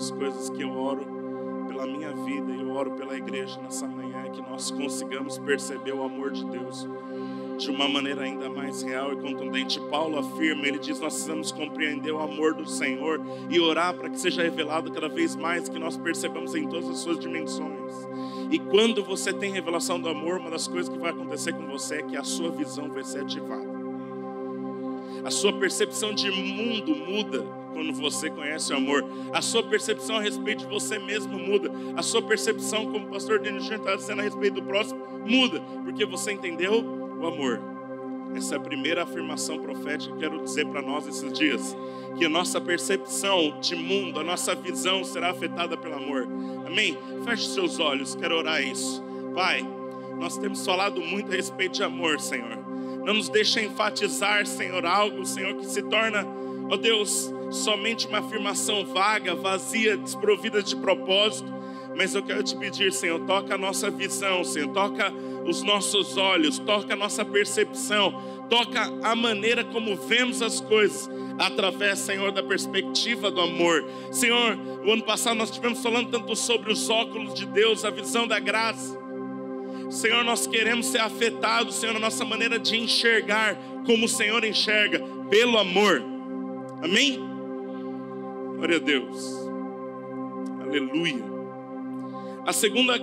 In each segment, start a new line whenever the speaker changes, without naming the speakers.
As coisas que eu oro pela minha vida e eu oro pela igreja nessa manhã é que nós consigamos perceber o amor de Deus de uma maneira ainda mais real e contundente. Paulo afirma, ele diz, nós precisamos compreender o amor do Senhor e orar para que seja revelado cada vez mais, que nós percebamos em todas as suas dimensões. E quando você tem revelação do amor, uma das coisas que vai acontecer com você é que a sua visão vai ser ativada. A sua percepção de mundo muda quando você conhece o amor. A sua percepção a respeito de você mesmo muda. A sua percepção, como o pastor Denis está dizendo, a respeito do próximo, muda. Porque você entendeu o amor. Essa é a primeira afirmação profética que quero dizer para nós esses dias. Que a nossa percepção de mundo, a nossa visão será afetada pelo amor. Amém? Feche seus olhos, quero orar isso. Pai, nós temos falado muito a respeito de amor, Senhor. Não nos deixa enfatizar, Senhor, algo, Senhor, que se torna, ó Deus, somente uma afirmação vaga, vazia, desprovida de propósito. Mas eu quero te pedir, Senhor, toca a nossa visão, Senhor, toca os nossos olhos, toca a nossa percepção, toca a maneira como vemos as coisas, através, Senhor, da perspectiva do amor. Senhor, o ano passado nós estivemos falando tanto sobre os óculos de Deus, a visão da graça. Senhor, nós queremos ser afetados, Senhor, na nossa maneira de enxergar como o Senhor enxerga, pelo amor. Amém? Glória a Deus. Aleluia. A segunda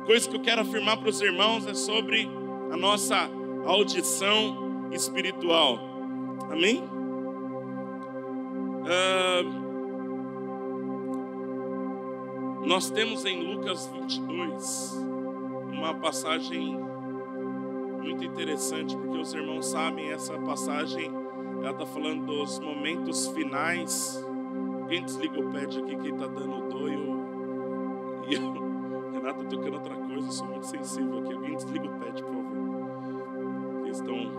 coisa que eu quero afirmar para os irmãos é sobre a nossa audição espiritual. Amém? Nós temos em Lucas 22 uma passagem muito interessante, porque os irmãos sabem, essa passagem ela está falando dos momentos finais. Quem desliga o pad aqui, quem está dando dor, e eu, Renata, tocando outra coisa, eu sou muito sensível aqui. Alguém desliga o pad, por favor. Eles estão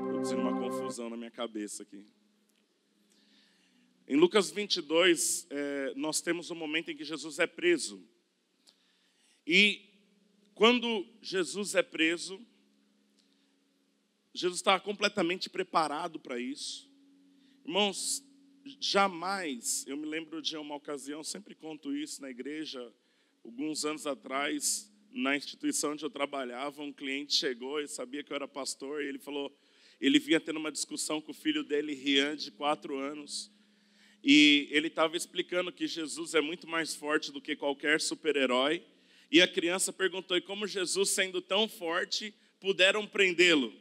produzindo uma confusão na minha cabeça aqui. Em Lucas 22, nós temos um momento em que Jesus é preso. E quando Jesus é preso, Jesus estava completamente preparado para isso. Irmãos, jamais, eu me lembro de uma ocasião, sempre conto isso na igreja, alguns anos atrás, na instituição onde eu trabalhava, um cliente chegou e sabia que eu era pastor, e ele falou, ele vinha tendo uma discussão com o filho dele, Rian, de 4 anos, e ele estava explicando que Jesus é muito mais forte do que qualquer super-herói. E a criança perguntou, e como Jesus, sendo tão forte, puderam prendê-lo?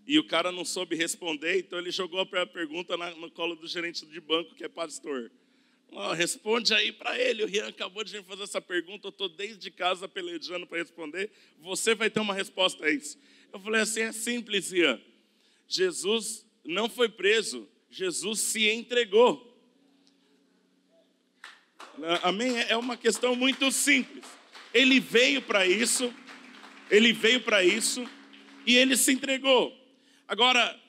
E o cara não soube responder, então ele jogou a pergunta no colo do gerente de banco, que é pastor. Responde aí para ele, o Rian acabou de me fazer essa pergunta, eu estou desde casa pelejando para responder, você vai ter uma resposta a isso. Eu falei assim, é simples, Rian. Jesus não foi preso, Jesus se entregou. Amém? É uma questão muito simples. Ele veio para isso, e ele se entregou. Agora,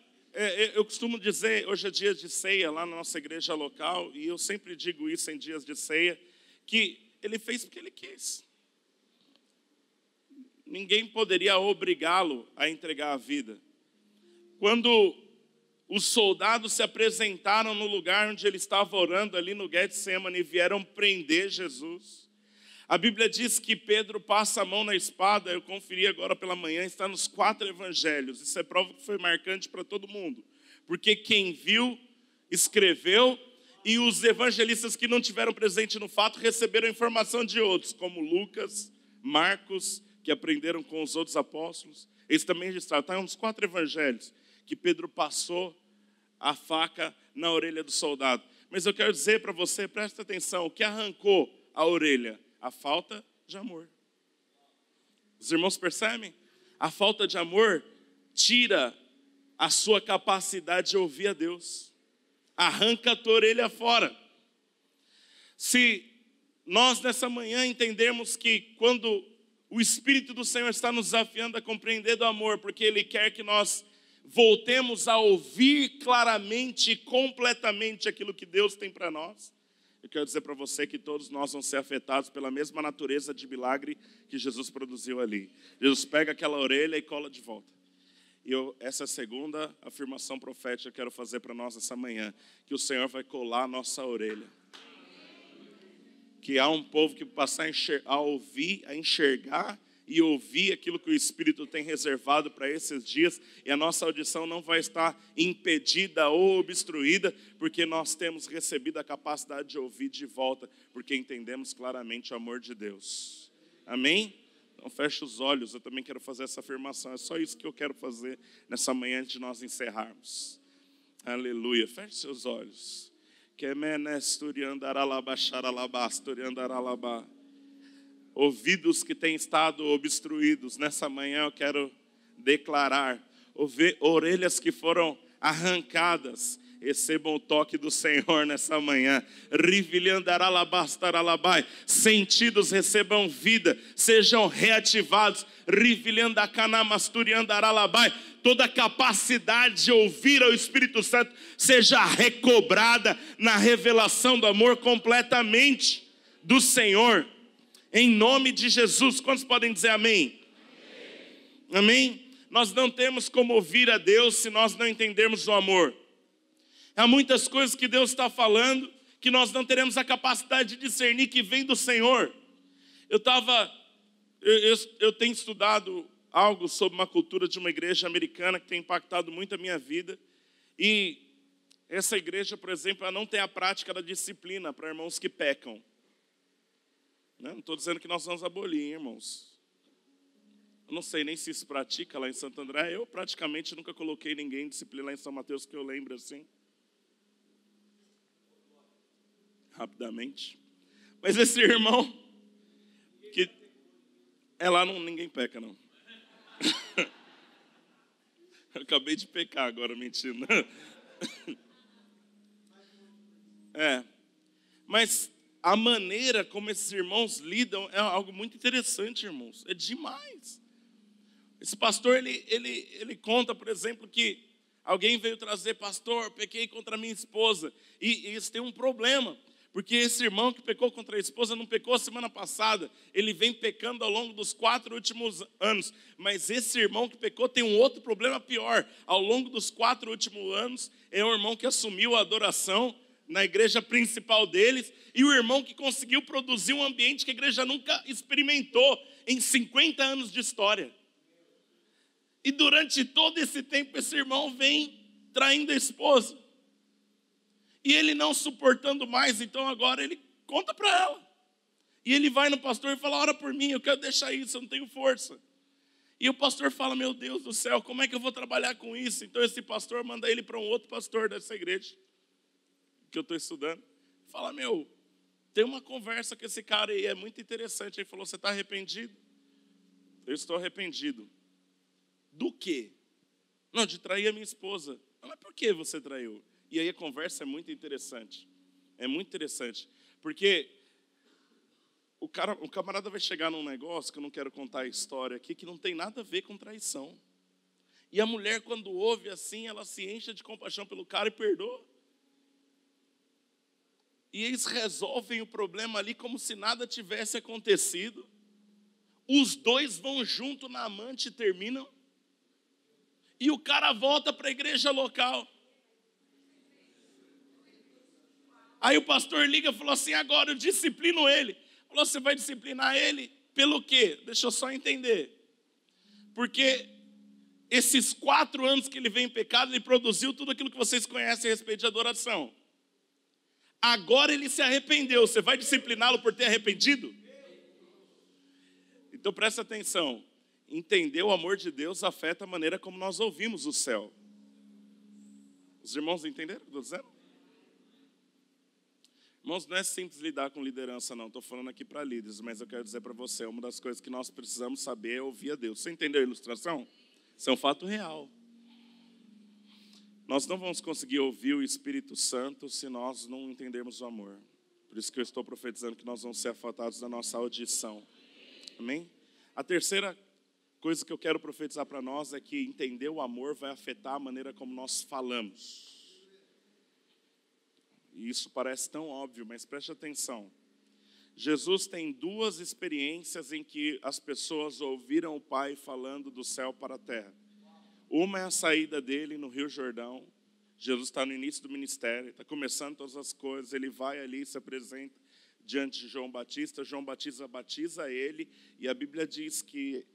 eu costumo dizer, hoje é dia de ceia lá na nossa igreja local, e eu sempre digo isso em dias de ceia, que ele fez porque ele quis. Ninguém poderia obrigá-lo a entregar a vida. Quando os soldados se apresentaram no lugar onde ele estava orando, ali no Getsemane, e vieram prender Jesus, a Bíblia diz que Pedro passa a mão na espada, eu conferi agora pela manhã, está nos 4 evangelhos. Isso é prova que foi marcante para todo mundo. Porque quem viu, escreveu, e os evangelistas que não tiveram presente no fato receberam a informação de outros, como Lucas, Marcos, que aprenderam com os outros apóstolos. Eles também registraram. Está nos 4 evangelhos que Pedro passou a faca na orelha do soldado. Mas eu quero dizer para você, presta atenção, o que arrancou a orelha? A falta de amor. Os irmãos percebem? A falta de amor tira a sua capacidade de ouvir a Deus. Arranca a tua orelha fora. Se nós nessa manhã entendermos que quando o Espírito do Senhor está nos desafiando a compreender do amor, porque Ele quer que nós voltemos a ouvir claramente e completamente aquilo que Deus tem para nós, eu quero dizer para você que todos nós vamos ser afetados pela mesma natureza de milagre que Jesus produziu ali. Jesus pega aquela orelha e cola de volta. E essa segunda afirmação profética que eu quero fazer para nós essa manhã, que o Senhor vai colar a nossa orelha. que há um povo que passar a ouvir, a enxergar e ouvir aquilo que o Espírito tem reservado para esses dias, e a nossa audição não vai estar impedida ou obstruída, porque nós temos recebido a capacidade de ouvir de volta, porque entendemos claramente o amor de Deus. Amém? Então feche os olhos, eu também quero fazer essa afirmação, é só isso que eu quero fazer nessa manhã antes de nós encerrarmos. Aleluia, feche seus olhos. Ouvidos que têm estado obstruídos, nessa manhã eu quero declarar, orelhas que foram arrancadas, recebam o toque do Senhor nessa manhã. Sentidos recebam vida, sejam reativados. Toda a capacidade de ouvir ao Espírito Santo seja recobrada na revelação do amor completamente do Senhor. Em nome de Jesus, quantos podem dizer amém? Amém? Amém? Nós não temos como ouvir a Deus se nós não entendermos o amor. Há muitas coisas que Deus está falando que nós não teremos a capacidade de discernir que vem do Senhor. Eu tenho estudado algo sobre uma cultura de uma igreja americana que tem impactado muito a minha vida. E essa igreja, por exemplo, ela não tem a prática da disciplina para irmãos que pecam. Não estou dizendo que nós vamos abolir, hein, irmãos. Eu não sei nem se isso pratica lá em Santo André. Eu praticamente nunca coloquei ninguém em disciplina lá em São Mateus que eu lembro assim. Rapidamente. Mas esse irmão, que lá ninguém peca, não. Eu acabei de pecar agora, mentindo. Mas a maneira como esses irmãos lidam é algo muito interessante, irmãos. É demais. Esse pastor, ele conta, por exemplo, que alguém veio trazer, pastor, pequei contra a minha esposa. E isso tem um problema. Porque esse irmão que pecou contra a esposa não pecou semana passada. Ele vem pecando ao longo dos 4 últimos anos. Mas esse irmão que pecou tem um outro problema pior. Ao longo dos 4 últimos anos, é um irmão que assumiu a adoração na igreja principal deles. E o irmão que conseguiu produzir um ambiente que a igreja nunca experimentou em 50 anos de história. E durante todo esse tempo, esse irmão vem traindo a esposa. E ele não suportando mais, então agora ele conta para ela. E ele vai no pastor e fala, ora por mim, eu quero deixar isso, eu não tenho força. E o pastor fala, meu Deus do céu, como é que eu vou trabalhar com isso? Então esse pastor manda ele para um outro pastor dessa igreja, que eu estou estudando. Fala, tem uma conversa com esse cara aí, é muito interessante. Ele falou, você está arrependido? Eu estou arrependido. Do quê? Não, de trair a minha esposa. Mas por que você traiu? E aí a conversa é muito interessante. É muito interessante. Porque o camarada vai chegar num negócio, que eu não quero contar a história aqui, que não tem nada a ver com traição. E a mulher, quando ouve assim, ela se enche de compaixão pelo cara e perdoa. E eles resolvem o problema ali como se nada tivesse acontecido. Os dois vão junto na amante e terminam. E o cara volta para a igreja local. Aí o pastor liga e falou assim, agora eu disciplino ele. Falou, você vai disciplinar ele pelo quê? Deixa eu só entender. Porque esses 4 anos que ele vem em pecado, ele produziu tudo aquilo que vocês conhecem a respeito de adoração. Agora ele se arrependeu. Você vai discipliná-lo por ter arrependido? Então presta atenção. Entender o amor de Deus afeta a maneira como nós ouvimos o céu. Os irmãos entenderam o que eu estou dizendo? Irmãos, não é simples lidar com liderança, não. Estou falando aqui para líderes, mas eu quero dizer para você, uma das coisas que nós precisamos saber é ouvir a Deus. Você entendeu a ilustração? Isso é um fato real. Nós não vamos conseguir ouvir o Espírito Santo se nós não entendermos o amor. Por isso que eu estou profetizando que nós vamos ser afetados da nossa audição. Amém? A terceira coisa que eu quero profetizar para nós é que entender o amor vai afetar a maneira como nós falamos. E isso parece tão óbvio, mas preste atenção. Jesus tem 2 experiências em que as pessoas ouviram o Pai falando do céu para a terra. Uma é a saída dele no Rio Jordão. Jesus está no início do ministério, está começando todas as coisas, ele vai ali, se apresenta. diante de João Batista batiza ele, e a Bíblia diz que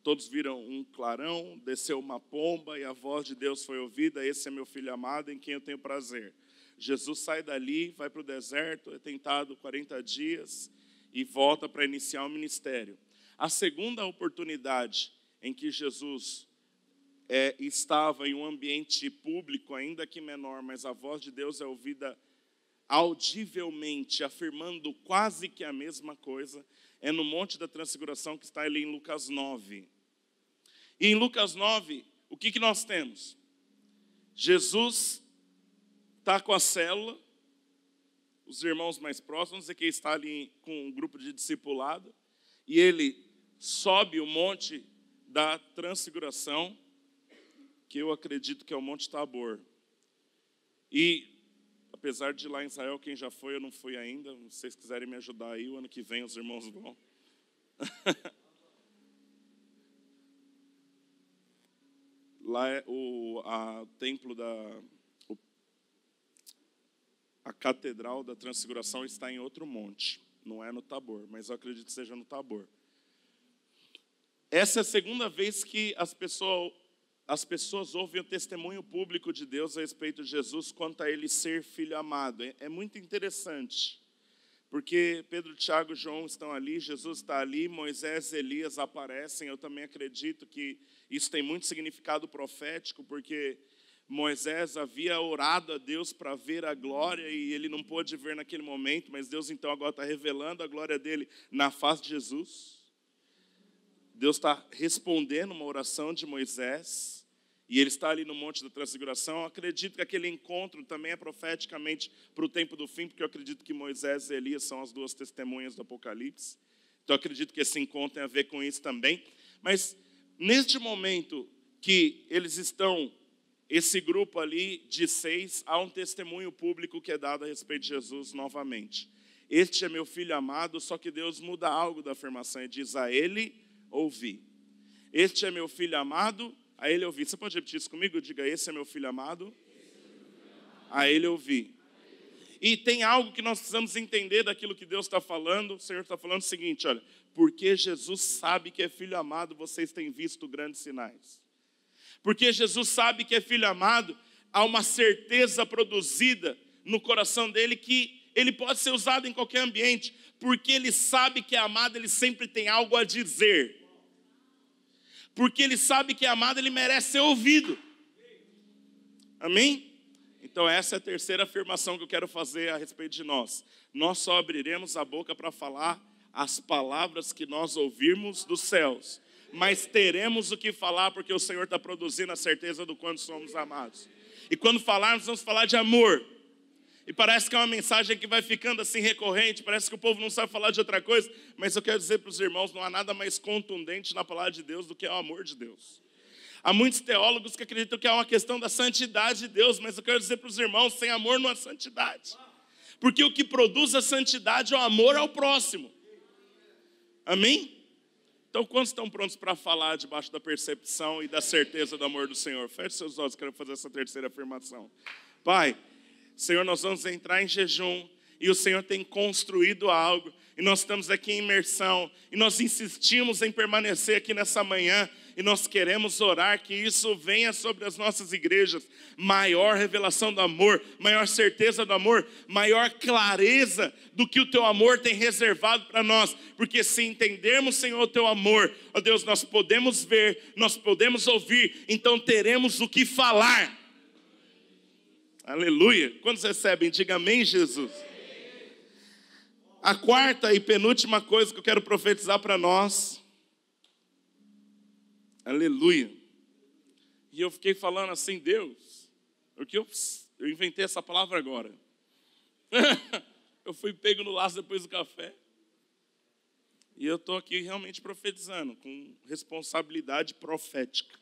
todos viram um clarão, desceu uma pomba, e a voz de Deus foi ouvida: esse é meu filho amado, em quem eu tenho prazer. Jesus sai dali, vai para o deserto, é tentado 40 dias, e volta para iniciar o ministério. A segunda oportunidade em que Jesus estava em um ambiente público, ainda que menor, mas a voz de Deus é ouvida audivelmente, afirmando quase que a mesma coisa, é no Monte da Transfiguração, que está ali em Lucas 9. E em Lucas 9, o que nós temos? Jesus está com a célula, os irmãos mais próximos, e que está ali com um grupo de discipulado, e ele sobe o Monte da Transfiguração, que eu acredito que é o Monte Tabor. E, apesar de lá em Israel, quem já foi, eu não fui ainda. Se vocês quiserem me ajudar aí, o ano que vem os irmãos vão. Lá é o templo a catedral da Transfiguração está em outro monte. Não é no Tabor, mas eu acredito que seja no Tabor. Essa é a segunda vez que as pessoas ouvem o testemunho público de Deus a respeito de Jesus quanto a ele ser filho amado. É muito interessante, porque Pedro, Tiago e João estão ali, Jesus está ali, Moisés e Elias aparecem. Eu também acredito que isso tem muito significado profético, porque Moisés havia orado a Deus para ver a glória e ele não pôde ver naquele momento, mas Deus então agora está revelando a glória dele na face de Jesus. Deus está respondendo uma oração de Moisés, e ele está ali no Monte da Transfiguração. Eu acredito que aquele encontro também é profeticamente para o tempo do fim, porque eu acredito que Moisés e Elias são as duas testemunhas do Apocalipse. Então eu acredito que esse encontro tem a ver com isso também. Mas neste momento que eles estão, esse grupo ali de 6, há um testemunho público que é dado a respeito de Jesus novamente. Este é meu filho amado, só que Deus muda algo da afirmação e diz: a ele ouvi. Este é meu filho amado, a ele ouvi. Você pode repetir isso comigo? Diga: esse é meu filho amado, a ele ouvi. E tem algo que nós precisamos entender daquilo que Deus está falando. O Senhor está falando o seguinte: olha, porque Jesus sabe que é filho amado, vocês têm visto grandes sinais. Porque Jesus sabe que é filho amado, há uma certeza produzida no coração dele que ele pode ser usado em qualquer ambiente. Porque ele sabe que é amado, ele sempre tem algo a dizer. Porque ele sabe que é amado, ele merece ser ouvido. Amém? Então essa é a terceira afirmação que eu quero fazer a respeito de nós. Nós só abriremos a boca para falar as palavras que nós ouvirmos dos céus. Mas teremos o que falar, porque o Senhor está produzindo a certeza do quanto somos amados. E quando falarmos, vamos falar de amor. E parece que é uma mensagem que vai ficando assim recorrente, parece que o povo não sabe falar de outra coisa, mas eu quero dizer para os irmãos, não há nada mais contundente na palavra de Deus do que o amor de Deus. Há muitos teólogos que acreditam que é uma questão da santidade de Deus, mas eu quero dizer para os irmãos, sem amor não há santidade. Porque o que produz a santidade é o amor ao próximo. Amém? Então, quantos estão prontos para falar debaixo da percepção e da certeza do amor do Senhor? Feche seus olhos, quero fazer essa terceira afirmação. Pai, Senhor, nós vamos entrar em jejum, e o Senhor tem construído algo, e nós estamos aqui em imersão, e nós insistimos em permanecer aqui nessa manhã, e nós queremos orar que isso venha sobre as nossas igrejas, maior revelação do amor, maior certeza do amor, maior clareza do que o teu amor tem reservado para nós, porque se entendermos, Senhor, o teu amor, ó Deus, nós podemos ver, nós podemos ouvir, então teremos o que falar. Aleluia. Quantos recebem? Diga amém, Jesus. A quarta e penúltima coisa que eu quero profetizar para nós. Aleluia. E eu fiquei falando assim, Deus, porque eu inventei essa palavra agora. Eu fui pego no laço depois do café. E eu estou aqui realmente profetizando, com responsabilidade profética.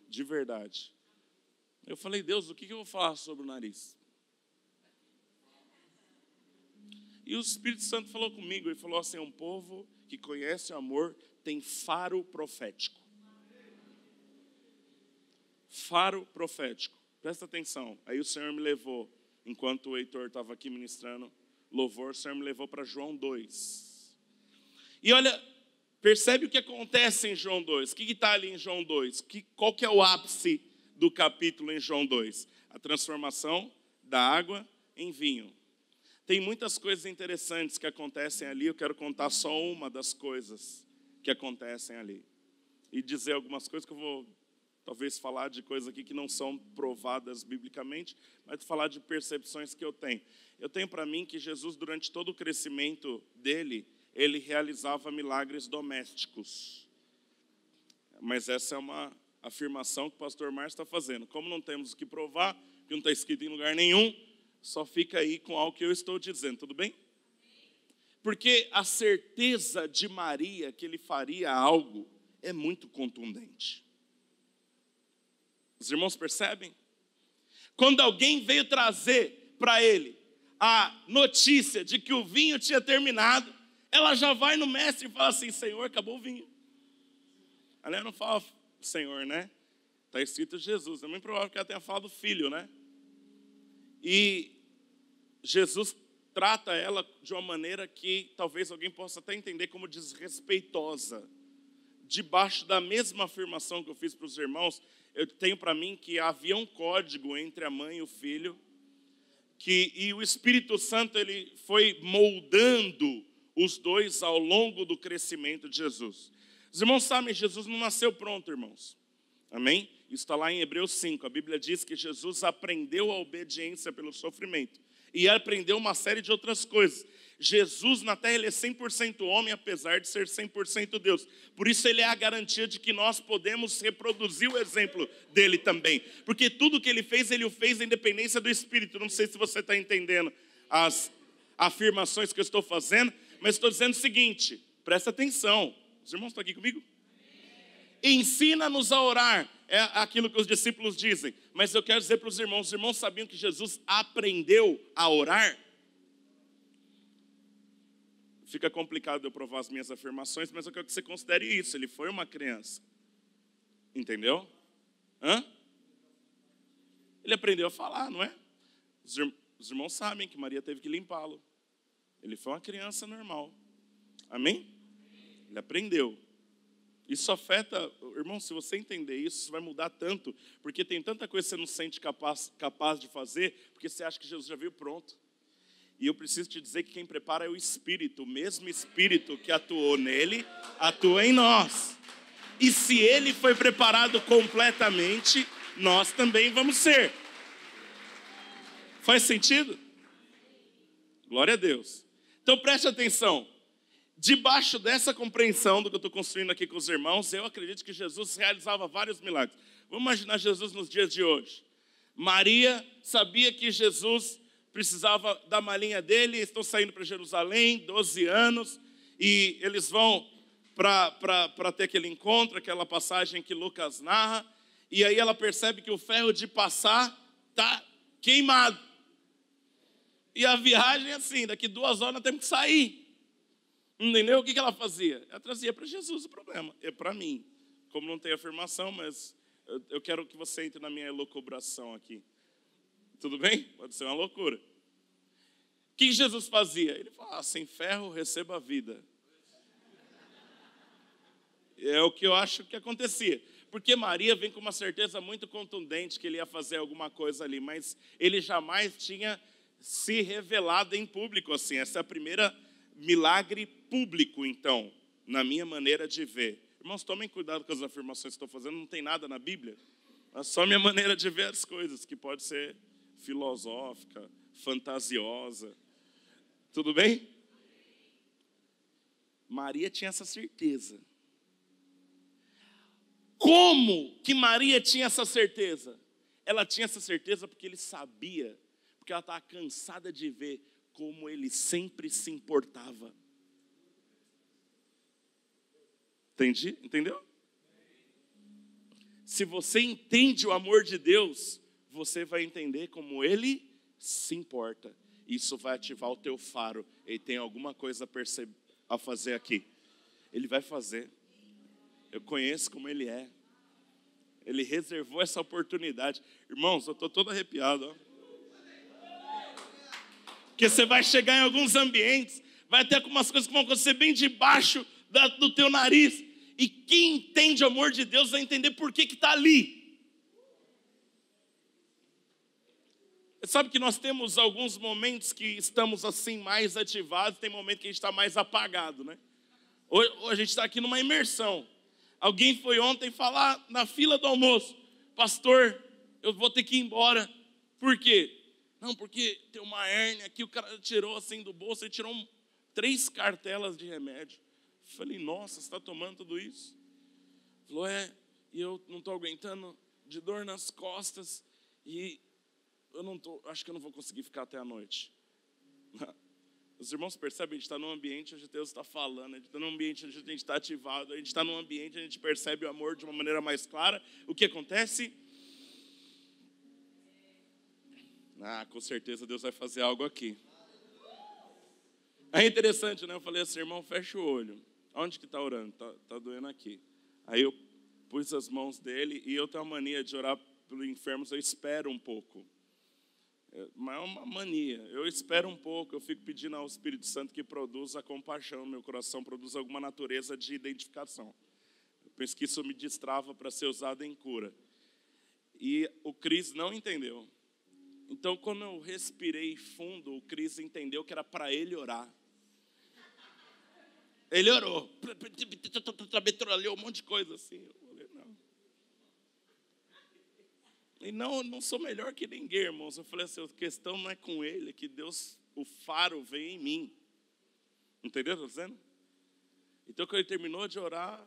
De verdade. Eu falei, Deus, o que eu vou falar sobre o nariz? E o Espírito Santo falou comigo, ele falou assim, um povo que conhece o amor tem faro profético. Faro profético. Presta atenção. Aí o Senhor me levou, enquanto o Heitor estava aqui ministrando, louvor, o Senhor me levou para João 2. E olha, percebe o que acontece em João 2. O que está ali em João 2? Qual que é o ápice do capítulo em João 2? A transformação da água em vinho. Tem muitas coisas interessantes que acontecem ali. Eu quero contar só uma das coisas que acontecem ali. E dizer algumas coisas que eu vou, talvez, falar de coisas aqui que não são provadas biblicamente, mas falar de percepções que eu tenho. Eu tenho para mim que Jesus, durante todo o crescimento dele, ele realizava milagres domésticos. Mas essa é uma afirmação que o pastor Márcio está fazendo. Como não temos o que provar, que não está escrito em lugar nenhum, só fica aí com algo que eu estou dizendo, tudo bem? Porque a certeza de Maria que ele faria algo é muito contundente. Os irmãos percebem? Quando alguém veio trazer para ele a notícia de que o vinho tinha terminado, ela já vai no mestre e fala assim: Senhor, acabou o vinho. Ela não fala Senhor, né? Está escrito Jesus. É muito provável que ela tenha falado filho, né? E Jesus trata ela de uma maneira que talvez alguém possa até entender como desrespeitosa. Debaixo da mesma afirmação que eu fiz para os irmãos, eu tenho para mim que havia um código entre a mãe e o filho, e o Espírito Santo ele foi moldando os dois ao longo do crescimento de Jesus. Os irmãos sabem, Jesus não nasceu pronto, irmãos. Amém? Isso está lá em Hebreus 5. A Bíblia diz que Jesus aprendeu a obediência pelo sofrimento. E aprendeu uma série de outras coisas. Jesus na terra ele é 100% homem, apesar de ser 100% Deus. Por isso ele é a garantia de que nós podemos reproduzir o exemplo dele também. Porque tudo que ele o fez em independência do Espírito. Não sei se você está entendendo as afirmações que eu estou fazendo, mas estou dizendo o seguinte, presta atenção. Os irmãos estão aqui comigo? Ensina-nos a orar, é aquilo que os discípulos dizem. Mas eu quero dizer para os irmãos sabiam que Jesus aprendeu a orar? Fica complicado eu provar as minhas afirmações, mas eu quero que você considere isso. Ele foi uma criança. Entendeu? Ele aprendeu a falar, não é? Os irmãos sabem que Maria teve que limpá-lo. Ele foi uma criança normal. Amém? Ele aprendeu. Isso afeta, irmão, se você entender isso, isso vai mudar tanto, porque tem tanta coisa que você não se sente capaz de fazer, porque você acha que Jesus já veio pronto. E eu preciso te dizer que quem prepara é o Espírito, o mesmo Espírito que atuou nele, atua em nós. E se ele foi preparado completamente, nós também vamos ser. Faz sentido? Glória a Deus. Então preste atenção. Debaixo dessa compreensão do que eu estou construindo aqui com os irmãos, eu acredito que Jesus realizava vários milagres. Vamos imaginar Jesus nos dias de hoje. Maria sabia que Jesus precisava da malinha dele, estão saindo para Jerusalém, 12 anos, e eles vão para ter aquele encontro, aquela passagem que Lucas narra, e aí ela percebe que o ferro de passar está queimado. E a viagem é assim, daqui 2 horas nós temos que sair. Entendeu? O que ela fazia? Ela trazia para Jesus o problema. É para mim. Como não tem afirmação, mas eu quero que você entre na minha elucubração aqui. Tudo bem? Pode ser uma loucura. O que Jesus fazia? Ele falava, sem ferro receba a vida. É o que eu acho que acontecia. Porque Maria vem com uma certeza muito contundente que ele ia fazer alguma coisa ali, mas ele jamais tinha se revelado em público assim. Essa é a primeira milagre público, então, na minha maneira de ver. Irmãos, tomem cuidado com as afirmações que estou fazendo, não tem nada na Bíblia. É só minha maneira de ver as coisas, que pode ser filosófica, fantasiosa. Tudo bem? Maria tinha essa certeza. Como que Maria tinha essa certeza? Ela tinha essa certeza porque ele sabia, porque ela estava cansada de ver como ele sempre se importava. Entendi? Entendeu? Se você entende o amor de Deus, você vai entender como ele se importa. Isso vai ativar o teu faro. Ele tem alguma coisa a fazer aqui. Ele vai fazer. Eu conheço como ele é. Ele reservou essa oportunidade. Irmãos, eu estou todo arrepiado. Ó. Porque você vai chegar em alguns ambientes, vai ter algumas coisas que vão acontecer bem debaixo do teu nariz. E quem entende o amor de Deus vai entender por que está ali. Sabe que nós temos alguns momentos que estamos assim mais ativados, tem momento que a gente está mais apagado, né? Hoje a gente está aqui numa imersão. Alguém foi ontem falar na fila do almoço: pastor, eu vou ter que ir embora. Por quê? Não, porque tem uma hérnia aqui, o cara tirou assim do bolso, ele tirou 3 cartelas de remédio. Falei, nossa, você está tomando tudo isso? Falou, e eu não estou aguentando, de dor nas costas, e acho que eu não vou conseguir ficar até a noite. Os irmãos percebem, a gente está num ambiente onde Deus está falando, a gente está num ambiente onde a gente está ativado, a gente está num ambiente onde a gente percebe o amor de uma maneira mais clara. O que acontece? Com certeza Deus vai fazer algo aqui. É interessante, né? Eu falei assim, irmão, fecha o olho. Onde que está orando? Tá doendo aqui. Aí eu pus as mãos dele e eu tenho a mania de orar pelos enfermos, eu espero um pouco. Mas é uma mania. Eu espero um pouco, eu fico pedindo ao Espírito Santo que produza compaixão no meu coração, produza alguma natureza de identificação. Eu penso que isso me destrava para ser usado em cura. E o Cris não entendeu. Então, quando eu respirei fundo, o Cris entendeu que era para ele orar. Ele orou. Metralhou um monte de coisa assim. Eu falei, não. E não sou melhor que ninguém, irmãos. Eu falei assim, a questão não é com ele, é que Deus, o faro veio em mim. Entendeu o que eu estou dizendo? Então, quando ele terminou de orar,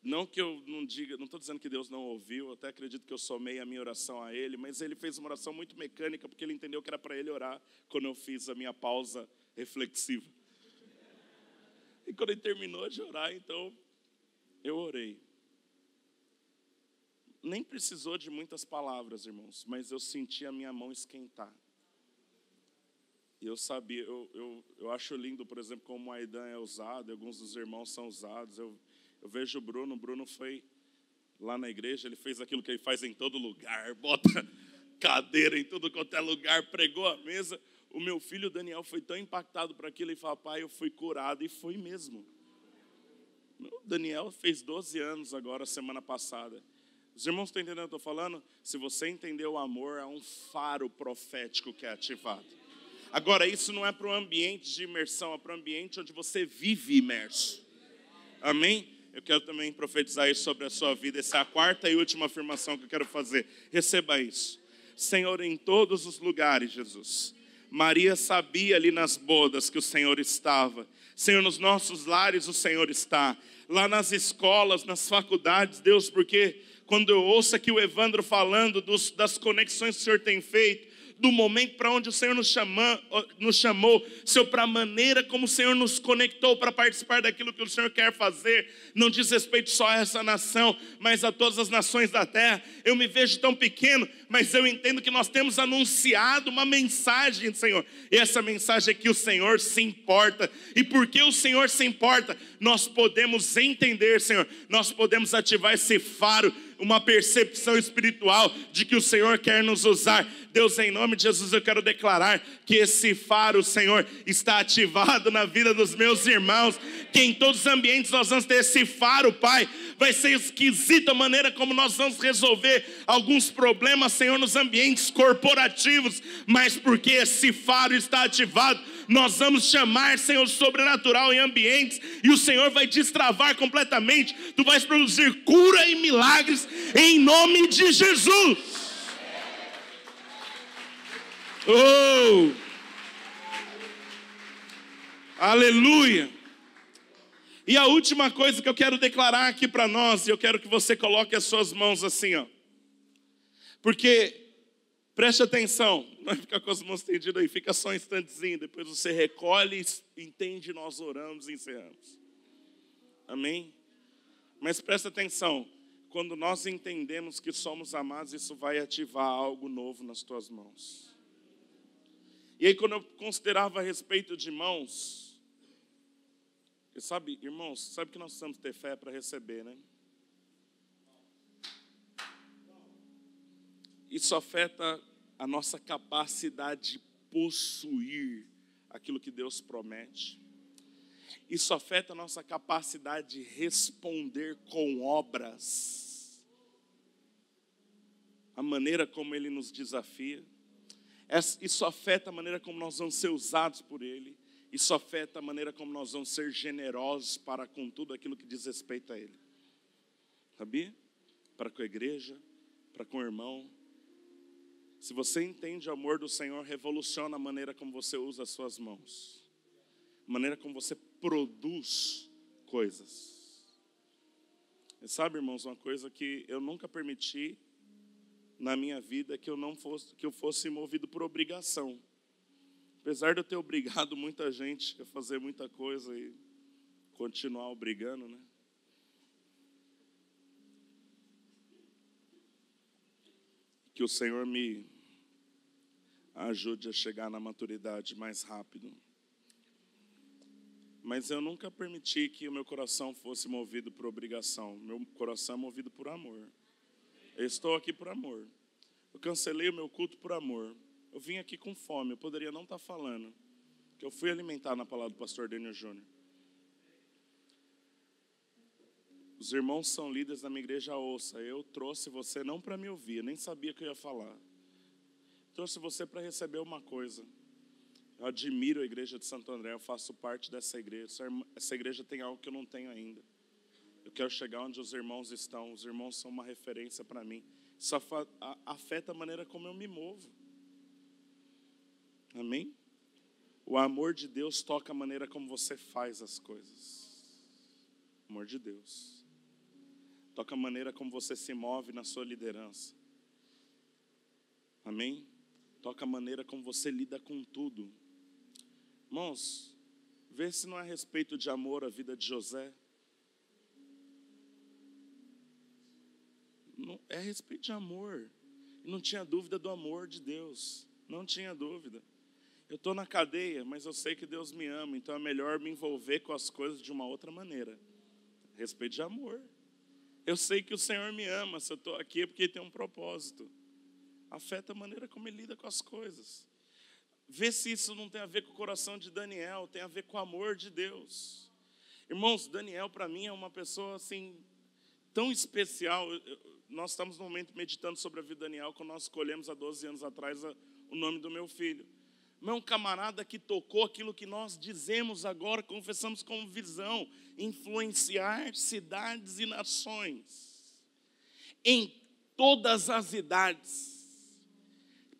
não que eu não diga, não estou dizendo que Deus não ouviu, eu até acredito que eu somei a minha oração a ele, mas ele fez uma oração muito mecânica, porque ele entendeu que era para ele orar, quando eu fiz a minha pausa reflexiva. E quando ele terminou de orar, então, eu orei. Nem precisou de muitas palavras, irmãos, mas eu senti a minha mão esquentar. E eu sabia, eu acho lindo, por exemplo, como o Aidan é usado, alguns dos irmãos são usados. Eu vejo o Bruno foi lá na igreja, ele fez aquilo que ele faz em todo lugar, bota cadeira em tudo quanto é lugar, pregou a mesa. O meu filho Daniel foi tão impactado por aquilo e falou, pai, eu fui curado, e foi mesmo. O Daniel fez 12 anos agora, semana passada. Os irmãos estão entendendo o que eu estou falando? Se você entender o amor, é um faro profético que é ativado. Agora, isso não é para um ambiente de imersão, é para um ambiente onde você vive imerso. Amém? Eu quero também profetizar isso sobre a sua vida. Essa é a 4ª e última afirmação que eu quero fazer. Receba isso. Senhor, em todos os lugares, Jesus. Maria sabia ali nas bodas que o Senhor estava. Senhor, nos nossos lares o Senhor está. Lá nas escolas, nas faculdades, Deus, porque quando eu ouço aqui o Evandro falando das conexões que o Senhor tem feito, do momento para onde o Senhor nos chamou, Senhor, para a maneira como o Senhor nos conectou para participar daquilo que o Senhor quer fazer, não diz respeito só a essa nação, mas a todas as nações da terra. Eu me vejo tão pequeno, mas eu entendo que nós temos anunciado uma mensagem, Senhor, e essa mensagem é que o Senhor se importa, e porque o Senhor se importa, nós podemos entender, Senhor, nós podemos ativar esse faro, uma percepção espiritual de que o Senhor quer nos usar. Deus, em nome de Jesus, eu quero declarar que esse faro, Senhor, está ativado na vida dos meus irmãos, que em todos os ambientes nós vamos ter esse faro, Pai. Vai ser esquisita a maneira como nós vamos resolver alguns problemas, Senhor, nos ambientes corporativos, mas porque esse faro está ativado, nós vamos chamar, Senhor, sobrenatural em ambientes, e o Senhor vai destravar completamente. Tu vais produzir cura e milagres em nome de Jesus. Oh! Aleluia! E a última coisa que eu quero declarar aqui para nós, e eu quero que você coloque as suas mãos assim, ó. Porque, preste atenção, não vai ficar com as mãos estendidas aí, fica só um instantezinho, depois você recolhe, entende, nós oramos e encerramos. Amém? Mas preste atenção, quando nós entendemos que somos amados, isso vai ativar algo novo nas tuas mãos. E aí, quando eu considerava a respeito de mãos, sabe, irmãos, sabe que nós precisamos ter fé para receber, né? Isso afeta a nossa capacidade possuir aquilo que Deus promete. Isso afeta a nossa capacidade de responder com obras. A maneira como Ele nos desafia. Isso afeta a maneira como nós vamos ser usados por Ele. Isso afeta a maneira como nós vamos ser generosos para com tudo aquilo que diz respeito a Ele. Sabia? Para com a igreja, para com o irmão. Se você entende o amor do Senhor, revoluciona a maneira como você usa as suas mãos. A maneira como você produz coisas. E sabe, irmãos, uma coisa que eu nunca permiti na minha vida, que eu fosse movido por obrigação. Apesar de eu ter obrigado muita gente a fazer muita coisa e continuar obrigando, né? Que o Senhor me ajude a chegar na maturidade mais rápido. Mas eu nunca permiti que o meu coração fosse movido por obrigação. Meu coração é movido por amor. Eu estou aqui por amor. Eu cancelei o meu culto por amor. Eu vim aqui com fome. Eu poderia não estar falando. Que eu fui alimentar na palavra do pastor Daniel Júnior. Os irmãos são líderes da minha igreja, ouça. Eu trouxe você não para me ouvir. Eu nem sabia que eu ia falar. Trouxe você para receber uma coisa. Eu admiro a igreja de Santo André. Eu faço parte dessa igreja. Essa igreja tem algo que eu não tenho ainda. Eu quero chegar onde os irmãos estão. Os irmãos são uma referência para mim. Isso afeta a maneira como eu me movo. Amém? O amor de Deus toca a maneira como você faz as coisas. O amor de Deus. Toca a maneira como você se move na sua liderança. Amém? Toca a maneira como você lida com tudo. Irmãos, vê se não é a respeito de amor a vida de José. Não, é a respeito de amor. Não tinha dúvida do amor de Deus. Não tinha dúvida. Eu estou na cadeia, mas eu sei que Deus me ama. Então é melhor me envolver com as coisas de uma outra maneira. A respeito de amor. Eu sei que o Senhor me ama. Se eu estou aqui é porque Ele tem um propósito. Afeta a maneira como Ele lida com as coisas. Vê se isso não tem a ver com o coração de Daniel. Tem a ver com o amor de Deus. Irmãos, Daniel para mim é uma pessoa assim tão especial. Nós estamos no momento meditando sobre a vida de Daniel, quando nós escolhemos há 12 anos atrás o nome do meu filho. Mas é um camarada que tocou aquilo que nós dizemos agora, confessamos como visão: influenciar cidades e nações. Em todas as idades.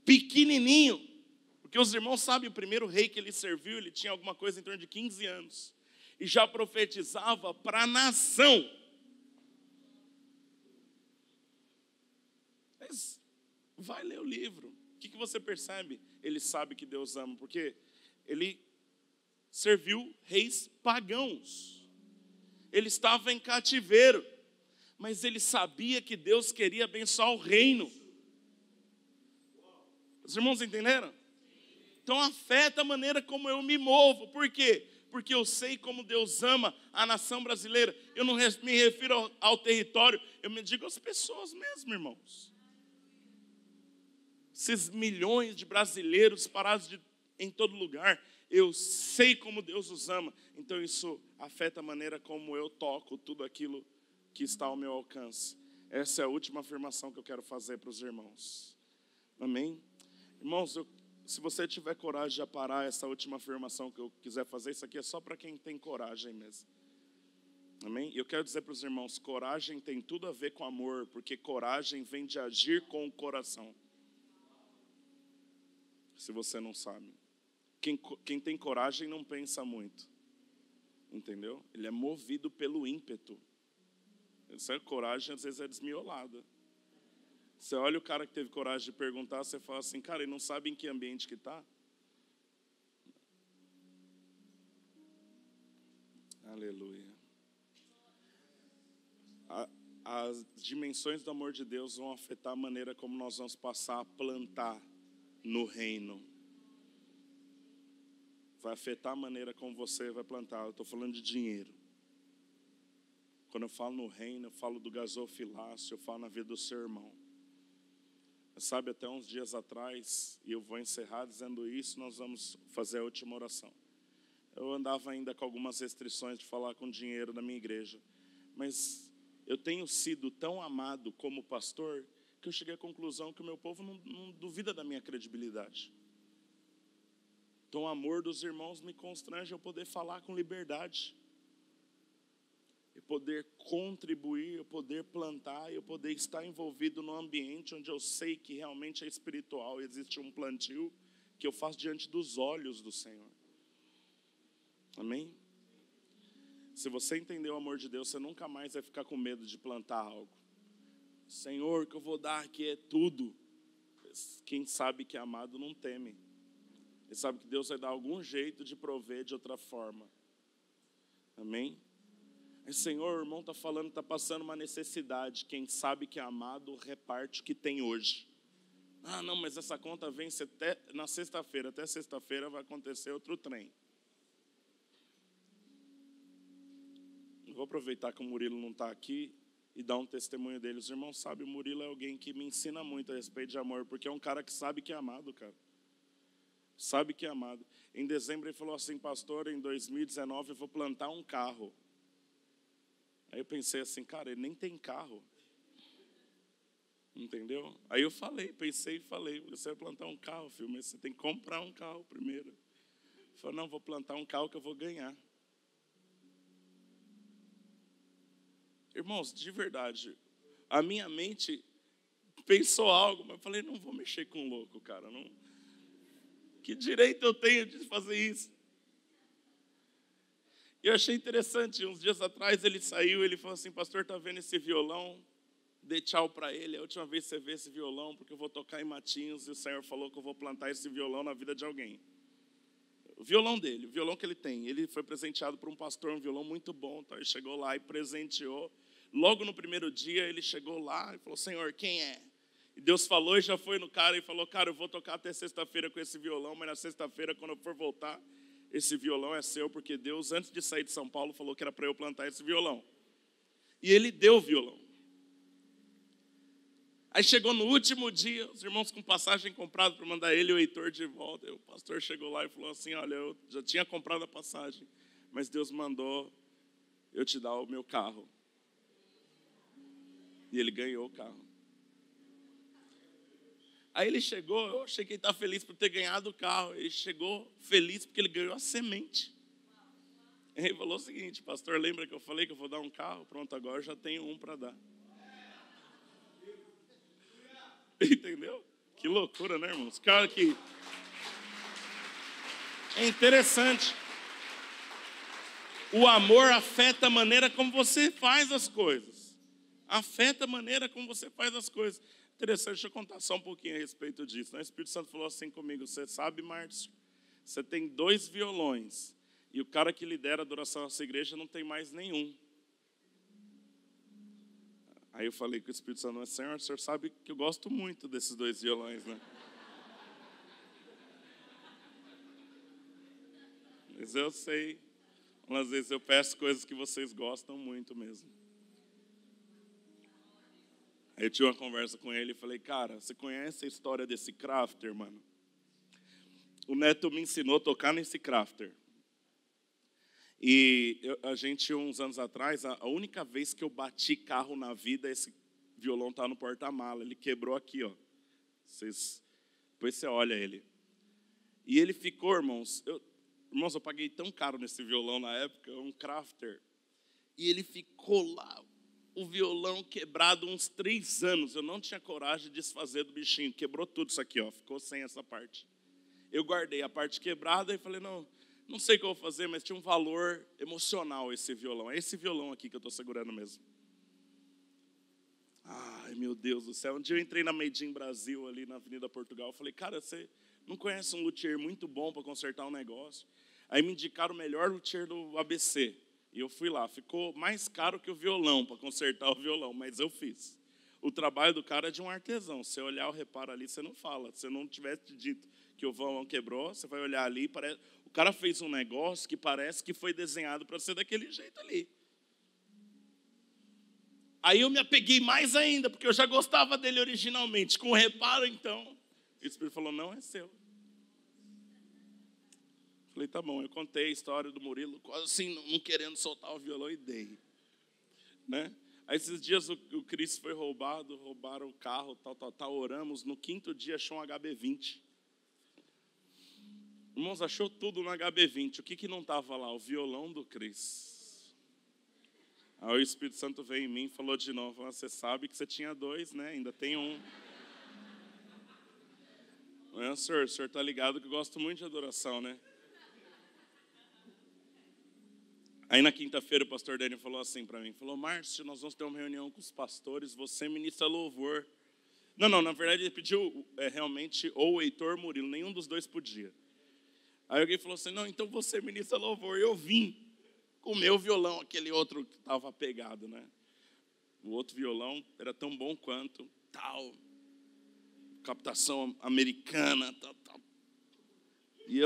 Pequenininho. Porque os irmãos sabem, o primeiro rei que ele serviu, ele tinha alguma coisa em torno de 15 anos. E já profetizava para a nação. Mas vai ler o livro. O que você percebe? Ele sabe que Deus ama, porque ele serviu reis pagãos. Ele estava em cativeiro, mas ele sabia que Deus queria abençoar o reino. Os irmãos entenderam? Então afeta a maneira como eu me movo. Por quê? Porque eu sei como Deus ama a nação brasileira. Eu não me refiro ao território, eu me digo às pessoas mesmo, irmãos. Esses milhões de brasileiros parados em todo lugar, eu sei como Deus os ama. Então isso afeta a maneira como eu toco tudo aquilo que está ao meu alcance. Essa é a última afirmação que eu quero fazer para os irmãos. Amém? Irmãos, se você tiver coragem de parar essa última afirmação que eu quiser fazer, isso aqui é só para quem tem coragem mesmo. Amém? E eu quero dizer para os irmãos, coragem tem tudo a ver com amor, porque coragem vem de agir com o coração. Se você não sabe. Quem tem coragem não pensa muito. Entendeu? Ele é movido pelo ímpeto. Essa coragem às vezes é desmiolada. Você olha o cara que teve coragem de perguntar, você fala assim, cara, ele não sabe em que ambiente que está? Aleluia. As dimensões do amor de Deus vão afetar a maneira como nós vamos passar a plantar no reino. Vai afetar a maneira como você vai plantar. Eu estou falando de dinheiro. Quando eu falo no reino, eu falo do gasofilácio, eu falo na vida do seu irmão. Sabe, até uns dias atrás, e eu vou encerrar dizendo isso, nós vamos fazer a última oração. Eu andava ainda com algumas restrições de falar com dinheiro na minha igreja, mas eu tenho sido tão amado como pastor que eu cheguei à conclusão que o meu povo não duvida da minha credibilidade. Então o amor dos irmãos me constrange a eu poder falar com liberdade, eu poder contribuir, eu poder plantar, eu poder estar envolvido num ambiente onde eu sei que realmente é espiritual, existe um plantio que eu faço diante dos olhos do Senhor. Amém? Se você entender o amor de Deus, você nunca mais vai ficar com medo de plantar algo. Senhor, o que eu vou dar aqui é tudo. Quem sabe que é amado não teme. Ele sabe que Deus vai dar algum jeito de prover de outra forma. Amém? Mas, Senhor, o irmão está falando, está passando uma necessidade. Quem sabe que é amado, reparte o que tem hoje. Ah, não, mas essa conta vence até na sexta-feira. Até sexta-feira vai acontecer outro trem. Vou aproveitar que o Murilo não está aqui e dar um testemunho dele. Os irmãos sabem, o Murilo é alguém que me ensina muito a respeito de amor, porque é um cara que sabe que é amado, cara. Sabe que é amado. Em dezembro ele falou assim, pastor, em 2019 eu vou plantar um carro. Aí eu pensei assim, cara, ele nem tem carro. Entendeu? Aí eu pensei e falei, você vai plantar um carro, filho, mas você tem que comprar um carro primeiro. Ele falou, não, vou plantar um carro que eu vou ganhar. Irmãos, de verdade, a minha mente pensou algo, mas eu falei, não vou mexer com louco, cara. Não. Que direito eu tenho de fazer isso? Eu achei interessante, uns dias atrás ele saiu, ele falou assim, pastor, tá vendo esse violão? Dê tchau para ele, é a última vez que você vê esse violão, porque eu vou tocar em Matinhos, e o Senhor falou que eu vou plantar esse violão na vida de alguém. O violão dele, o violão que ele tem, ele foi presenteado por um pastor, um violão muito bom, então ele chegou lá e presenteou. Logo no primeiro dia, ele chegou lá e falou, Senhor, quem é? E Deus falou e já foi no cara e falou, cara, eu vou tocar até sexta-feira com esse violão, mas na sexta-feira, quando eu for voltar, esse violão é seu, porque Deus, antes de sair de São Paulo, falou que era para eu plantar esse violão. E ele deu o violão. Aí chegou no último dia, os irmãos com passagem comprada para mandar ele e o Heitor de volta. E o pastor chegou lá e falou assim, olha, eu já tinha comprado a passagem, mas Deus mandou eu te dar o meu carro. E ele ganhou o carro. Aí ele chegou, eu achei que ele estava feliz por ter ganhado o carro. Ele chegou feliz porque ele ganhou a semente. Ele falou o seguinte, pastor, lembra que eu falei que eu vou dar um carro? Pronto, agora eu já tenho um para dar. Entendeu? Que loucura, né, irmãos? Cara, que é interessante. O amor afeta a maneira como você faz as coisas. Afeta a maneira como você faz as coisas. Interessante, deixa eu contar só um pouquinho a respeito disso. O Espírito Santo falou assim comigo, você sabe, Márcio, você tem 2 violões e o cara que lidera a adoração nessa igreja não tem mais nenhum. Aí eu falei com o Espírito Santo, mas Senhor, o senhor sabe que eu gosto muito desses 2 violões, né? Mas eu sei, às vezes eu peço coisas que vocês gostam muito mesmo. Aí eu tive uma conversa com ele e falei, cara, você conhece a história desse crafter, mano? O Neto me ensinou a tocar nesse crafter. E a gente, uns anos atrás, a única vez que eu bati carro na vida, esse violão tá no porta-mala. Ele quebrou aqui, ó. Depois você olha ele. E ele ficou, irmãos, eu paguei tão caro nesse violão na época, um crafter. E ele ficou lá, o violão quebrado uns 3 anos. Eu não tinha coragem de desfazer do bichinho. Quebrou tudo isso aqui, ó. Ficou sem essa parte. Eu guardei a parte quebrada e falei, não sei o que eu vou fazer, mas tinha um valor emocional esse violão. É esse violão aqui que eu estou segurando mesmo. Ai, meu Deus do céu. Um dia eu entrei na Made in Brasil, ali na Avenida Portugal. Eu falei, cara, você não conhece um luthier muito bom para consertar um negócio? Aí me indicaram o melhor luthier do ABC. E eu fui lá. Ficou mais caro que o violão para consertar o violão, mas eu fiz. O trabalho do cara é de um artesão. Se você olhar o reparo ali, você não fala. Se eu não tivesse dito que o violão quebrou, você vai olhar ali, o cara fez um negócio que parece que foi desenhado para ser daquele jeito ali. Aí eu me apeguei mais ainda, porque eu já gostava dele originalmente. Com reparo, então, o Espírito falou, não é seu. Falei, tá bom, eu contei a história do Murilo, quase assim, não querendo soltar o violão e dei. Né? Aí esses dias o Cris foi roubado, roubaram o carro, tal, oramos. No 5º dia achou um HB20. Irmãos, achou tudo no HB20. O que não estava lá? O violão do Cris. Aí o Espírito Santo veio em mim e falou de novo, você sabe que você tinha 2, né? Ainda tem um. Não é, senhor? O senhor está ligado que eu gosto muito de adoração, né? Aí na quinta-feira o pastor Daniel falou assim para mim, falou, Márcio, nós vamos ter uma reunião com os pastores, você ministra louvor. Não, na verdade ele pediu realmente ou o Heitor Murilo, nenhum dos dois podia. Aí alguém falou assim, não, então você ministra louvor. Eu vim com o meu violão, aquele outro que estava pegado, né? O outro violão era tão bom quanto, tal, captação americana, tal. E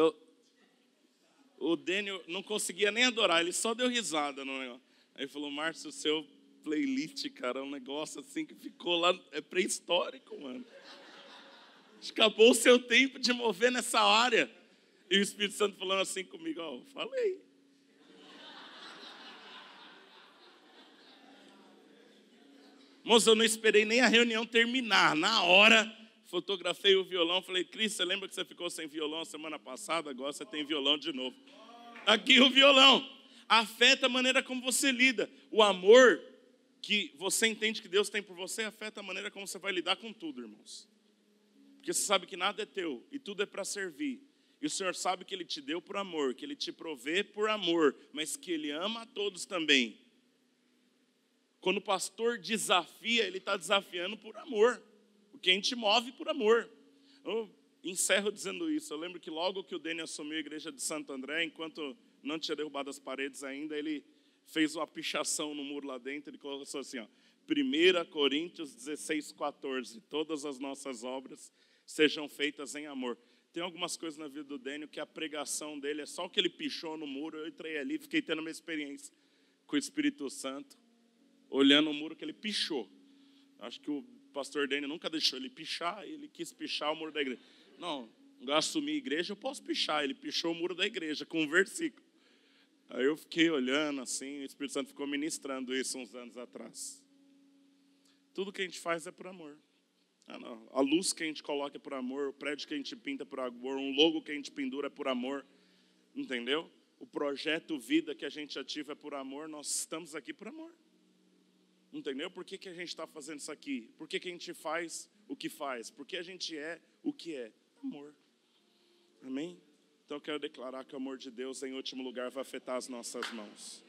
o Daniel não conseguia nem adorar, ele só deu risada no negócio. Aí ele falou, Márcio, o seu playlist, cara, é um negócio assim que ficou lá, é pré-histórico, mano. Acabou o seu tempo de mover nessa área. E o Espírito Santo falando assim comigo, falei. Moça, eu não esperei nem a reunião terminar. Na hora, fotografei o violão, falei, Cris, você lembra que você ficou sem violão semana passada? Agora você tem violão de novo. Aqui o violão. Afeta a maneira como você lida. O amor que você entende que Deus tem por você afeta a maneira como você vai lidar com tudo, irmãos. Porque você sabe que nada é teu e tudo é para servir. E o Senhor sabe que Ele te deu por amor, que Ele te provê por amor, mas que Ele ama a todos também. Quando o pastor desafia, ele está desafiando por amor. Porque a gente move por amor. Eu encerro dizendo isso. Eu lembro que logo que o Dani assumiu a igreja de Santo André, enquanto não tinha derrubado as paredes ainda, ele fez uma pichação no muro lá dentro. Ele colocou assim, 1 Coríntios 16:14. Todas as nossas obras sejam feitas em amor. Tem algumas coisas na vida do Daniel que a pregação dele é só o que ele pichou no muro. Eu entrei ali, fiquei tendo uma experiência com o Espírito Santo, olhando o muro que ele pichou. Acho que o pastor Daniel nunca deixou ele pichar, ele quis pichar o muro da igreja. Não, eu assumi a igreja, eu posso pichar. Ele pichou o muro da igreja com um versículo. Aí eu fiquei olhando assim, o Espírito Santo ficou ministrando isso uns anos atrás. Tudo que a gente faz é por amor. Não. A luz que a gente coloca é por amor, o prédio que a gente pinta é por amor, um logo que a gente pendura é por amor, entendeu? O projeto vida que a gente ativa é por amor, nós estamos aqui por amor. Entendeu? Por que a gente está fazendo isso aqui? Por que a gente faz o que faz? Por que a gente é o que é? Amor. Amém? Então eu quero declarar que o amor de Deus, em último lugar, vai afetar as nossas mãos.